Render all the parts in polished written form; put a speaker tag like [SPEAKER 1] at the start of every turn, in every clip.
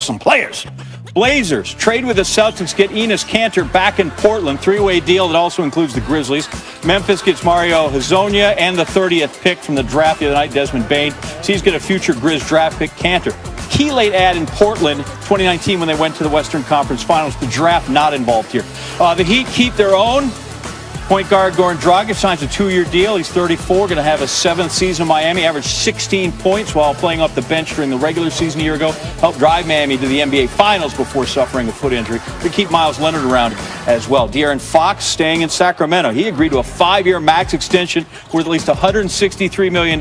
[SPEAKER 1] some players. Blazers trade with the Celtics, get Enes Kanter back in Portland. Three-way deal that also includes the Grizzlies. Memphis gets Mario Hezonja and the 30th pick from the draft the other night, Desmond Bane. So he's got a future Grizz draft pick, Kanter. Key late ad in Portland 2019 when they went to the Western Conference Finals. The draft not involved here. The Heat keep their own. Point guard Goran Dragic signs a 2-year deal. He's 34, going to have a 7th season in Miami. Averaged 16 points while playing off the bench during the regular season a year ago. Helped drive Miami to the NBA Finals before suffering a foot injury. They keep Miles Leonard around as well. De'Aaron Fox staying in Sacramento. He agreed to a 5-year max extension worth at least $163 million.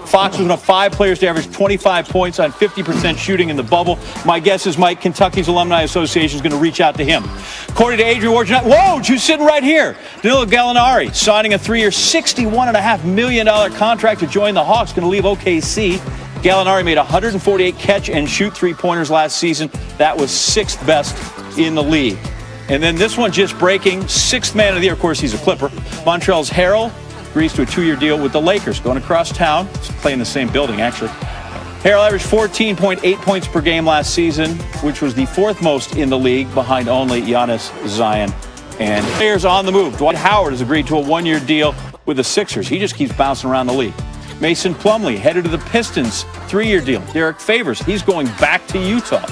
[SPEAKER 1] Fox was one of 5 players to average 25 points on 50% shooting in the bubble. My guess is, Mike, Kentucky's Alumni Association is going to reach out to him. According to Adrian Wojnarowski, whoa, who's sitting right here? Danilo Gallinari signing a 3-year, $61.5 million contract to join the Hawks. Going to leave OKC. Gallinari made 148 catch and shoot 3-pointers last season. That was 6th best in the league. And then this one just breaking, 6th man of the year. Of course, he's a Clipper. Montrez Harrell agrees to a 2-year deal with the Lakers. Going across town, playing in the same building, actually. Harrell averaged 14.8 points per game last season, which was the 4th most in the league, behind only Giannis, Zion, and players on the move. Dwight Howard has agreed to a 1-year deal with the Sixers. He just keeps bouncing around the league. Mason Plumlee headed to the Pistons, 3-year deal. Derek Favors, he's going back to Utah.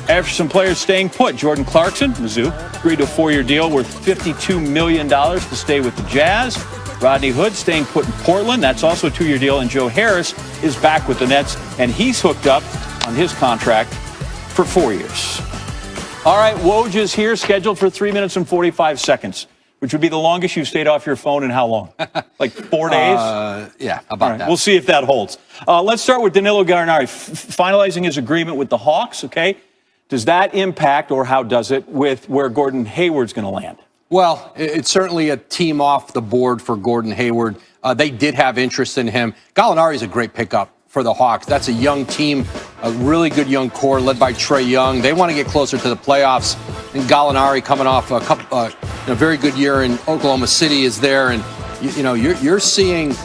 [SPEAKER 1] After some players staying put, Jordan Clarkson, Mizzou, agreed to a 4-year deal worth $52 million to stay with the Jazz. Rodney Hood staying put in Portland. That's also a 2-year deal. And Joe Harris is back with the Nets, and he's hooked up on his contract for 4 years. All right, Woj is here, scheduled for 3 minutes and 45 seconds, which would be the longest you've stayed off your phone in how long? Like 4 days?
[SPEAKER 2] Yeah, about that.
[SPEAKER 1] We'll see if that holds. Let's start with Danilo Gallinari, finalizing his agreement with the Hawks, okay? Does that impact, or how does it, with where Gordon Hayward's going to land?
[SPEAKER 2] Well, it's certainly a team off the board for Gordon Hayward. They did have interest in him. Gallinari is a great pickup for the Hawks. That's a young team, a really good young core led by Trae Young. They want to get closer to the playoffs. And Gallinari, coming off a very good year in Oklahoma City, is there. And you're seeing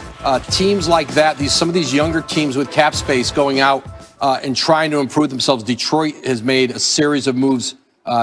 [SPEAKER 2] teams like that. Some of these younger teams with cap space going out and trying to improve themselves. Detroit has made a series of moves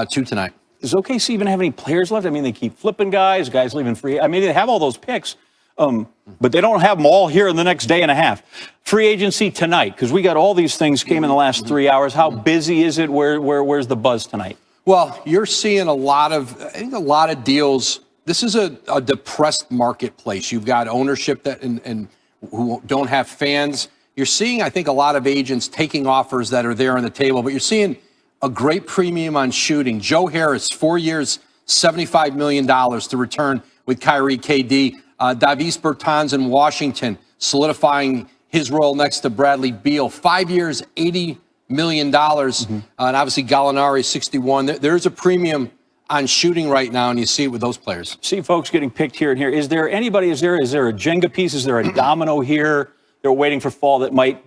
[SPEAKER 2] tonight.
[SPEAKER 1] Does OKC even have any players left? I mean, they keep flipping guys leaving free. I mean, they have all those picks, but they don't have them all here in the next day and a half. Free agency tonight, because we got all these things came in the last 3 hours. How busy is it? Where's the buzz tonight?
[SPEAKER 2] Well, you're seeing a lot of deals. This is a depressed marketplace. You've got ownership that and who don't have fans. You're seeing, I think, a lot of agents taking offers that are there on the table, but you're seeing a great premium on shooting. Joe Harris, 4 years, $75 million to return with Kyrie, KD. Davis Bertans in Washington, solidifying his role next to Bradley Beal. 5 years, $80 million. And obviously Gallinari, 61. There's a premium on shooting right now, and you see it with those players.
[SPEAKER 1] See folks getting picked here and here. Is there anybody, is there a Jenga piece? Is there a domino here they're waiting for fall that might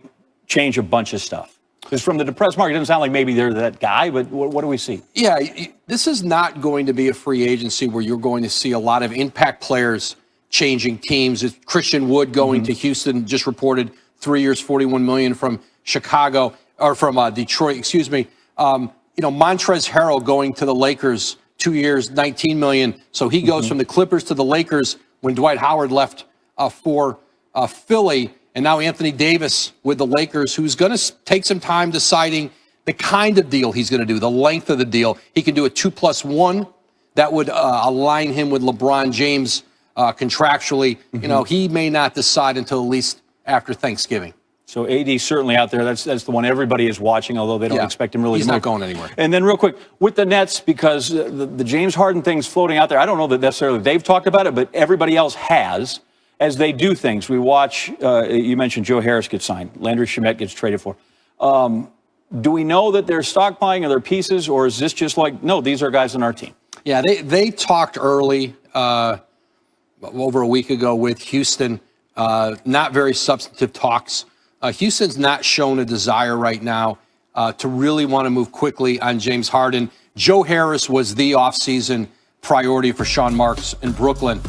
[SPEAKER 1] change a bunch of stuff? Because from the depressed market, it doesn't sound like maybe they're that guy, but what do we see?
[SPEAKER 2] Yeah, this is not going to be a free agency where you're going to see a lot of impact players changing teams. It's Christian Wood going to Houston, just reported 3 years, $41 million from Chicago, or from Detroit, excuse me. Montrez Harrell going to the Lakers, 2 years, $19 million. So he goes from the Clippers to the Lakers when Dwight Howard left for Philly. And now Anthony Davis with the Lakers, who's going to take some time deciding the kind of deal he's going to do, the length of the deal. He can do a 2+1. That would align him with LeBron James contractually. He may not decide until at least after Thanksgiving.
[SPEAKER 1] So AD certainly out there. That's the one everybody is watching, although they don't expect him really to move.
[SPEAKER 2] He's not going anywhere.
[SPEAKER 1] And then real quick, with the Nets, because the James Harden thing's floating out there, I don't know that necessarily they've talked about it, but everybody else has. As they do things, we watch, you mentioned Joe Harris gets signed, Landry Shamet gets traded for. Do we know that they're stockpiling other pieces, or is this just like, no, these are guys on our team?
[SPEAKER 2] Yeah, they talked early, over a week ago with Houston, not very substantive talks. Houston's not shown a desire right now to really want to move quickly on James Harden. Joe Harris was the offseason priority for Sean Marks in Brooklyn.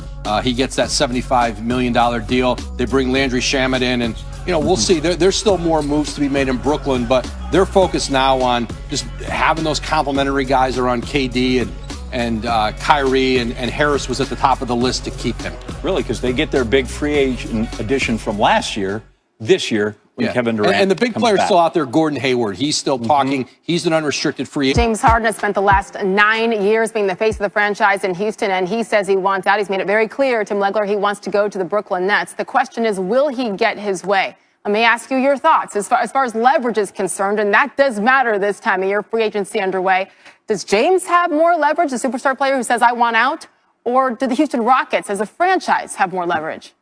[SPEAKER 2] He gets that $75 million deal. They bring Landry Shamet in, and we'll see. There's still more moves to be made in Brooklyn, but they're focused now on just having those complementary guys around KD and Kyrie, and Harris was at the top of the list to keep him.
[SPEAKER 1] Really, because they get their big free agent addition from last year, this year, when Kevin Durant
[SPEAKER 2] and the big player's still out there, Gordon Hayward. He's still talking. He's an unrestricted free agent.
[SPEAKER 3] James Harden has spent the last 9 years being the face of the franchise in Houston, and he says he wants out. He's made it very clear, Tim Legler, he wants to go to the Brooklyn Nets. The question is, will he get his way? Let me ask you your thoughts as far as leverage is concerned, and that does matter this time of year, free agency underway. Does James have more leverage, the superstar player who says, I want out? Or do the Houston Rockets as a franchise have more leverage?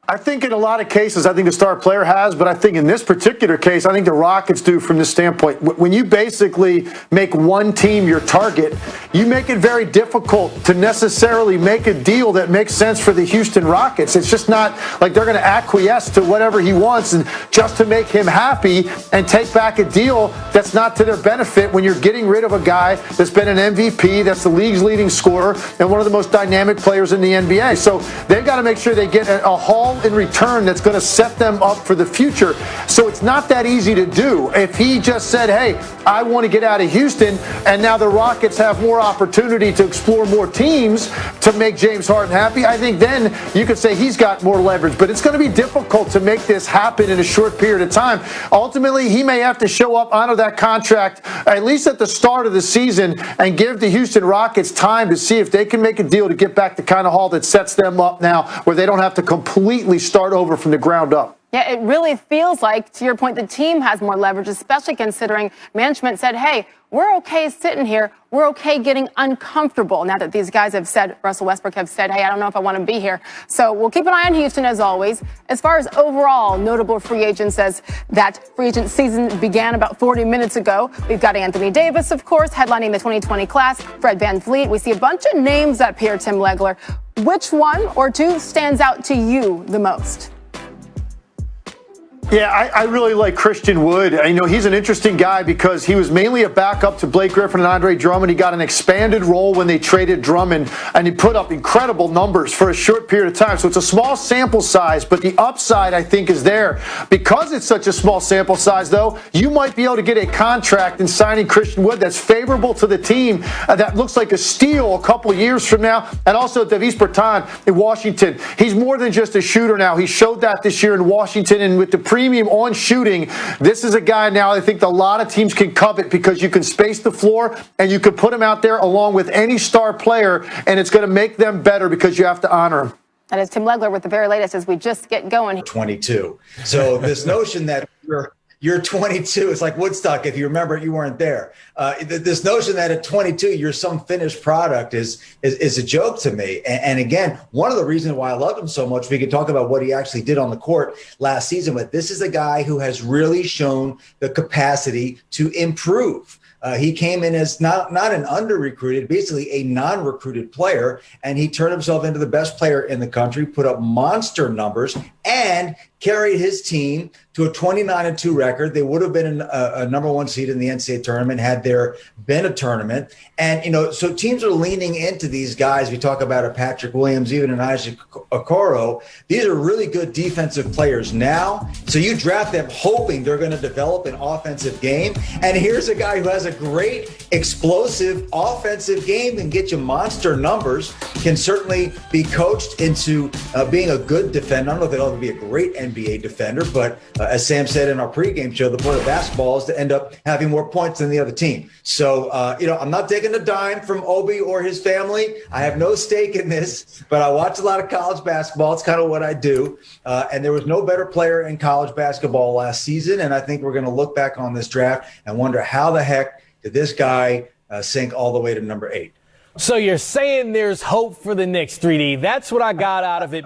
[SPEAKER 4] I think in a lot of cases, I think the star player has, but I think in this particular case, I think the Rockets do from this standpoint. When you basically make one team your target, you make it very difficult to necessarily make a deal that makes sense for the Houston Rockets. It's just not like they're going to acquiesce to whatever he wants and just to make him happy and take back a deal that's not to their benefit when you're getting rid of a guy that's been an MVP, that's the league's leading scorer, and one of the most dynamic players in the NBA. So they've got to make sure they get a haul in return that's going to set them up for the future. So it's not that easy to do. If he just said, hey, I want to get out of Houston, and now the Rockets have more opportunity to explore more teams to make James Harden happy, I think then you could say he's got more leverage. But it's going to be difficult to make this happen in a short period of time. Ultimately, he may have to show up, honor that contract, at least at the start of the season, and give the Houston Rockets time to see if they can make a deal to get back the kind of haul that sets them up now where they don't have to completely start over from the ground up.
[SPEAKER 3] Yeah, it really feels like, to your point, the team has more leverage, especially considering management said, hey, we're okay sitting here. We're okay getting uncomfortable now that these guys have said, Russell Westbrook have said, hey, I don't know if I want to be here. So we'll keep an eye on Houston as always. As far as overall notable free agents, as that free agent season began about 40 minutes ago, we've got Anthony Davis, of course, headlining the 2020 class, Fred VanVleet. We see a bunch of names up here, Tim Legler. Which one or two stands out to you the most?
[SPEAKER 4] Yeah, I really like Christian Wood. He's an interesting guy because he was mainly a backup to Blake Griffin and Andre Drummond. He got an expanded role when they traded Drummond, and he put up incredible numbers for a short period of time. So it's a small sample size, but the upside, I think, is there. Because it's such a small sample size, though, you might be able to get a contract in signing Christian Wood that's favorable to the team, that looks like a steal a couple of years from now. And also Davis Bertans in Washington. He's more than just a shooter now. He showed that this year in Washington, and with the premium on shooting, this is a guy now I think a lot of teams can covet because you can space the floor and you can put him out there along with any star player, and it's going to make them better because you have to honor him.
[SPEAKER 3] That is Tim Legler with the very latest as we just get going.
[SPEAKER 5] 22. So this notion that you're 22, it's like Woodstock. If you remember it, you weren't there. This notion that at 22 you're some finished product is a joke to me. And again, one of the reasons why I love him so much, we can talk about what he actually did on the court last season, but this is a guy who has really shown the capacity to improve. He came in as not an under-recruited, basically a non-recruited player, and he turned himself into the best player in the country, put up monster numbers, and carried his team to a 29-2 record. They would have been a number one seed in the NCAA tournament had there been a tournament. And, so teams are leaning into these guys. We talk about a Patrick Williams, even an Isaac Okoro. These are really good defensive players now. So you draft them hoping they're going to develop an offensive game. And here's a guy who has a great explosive offensive game and get you monster numbers, can certainly be coached into being a good defender. I don't know if they'll be a great NBA defender, but as Sam said in our pregame show, the point of basketball is to end up having more points than the other team. So, I'm not taking a dime from Obi or his family. I have no stake in this, but I watch a lot of college basketball. It's kind of what I do. And there was no better player in college basketball last season. And I think we're going to look back on this draft and wonder how the heck did this guy sink all the way to number 8.
[SPEAKER 6] So you're saying there's hope for the Knicks, 3D. That's what I got out of it.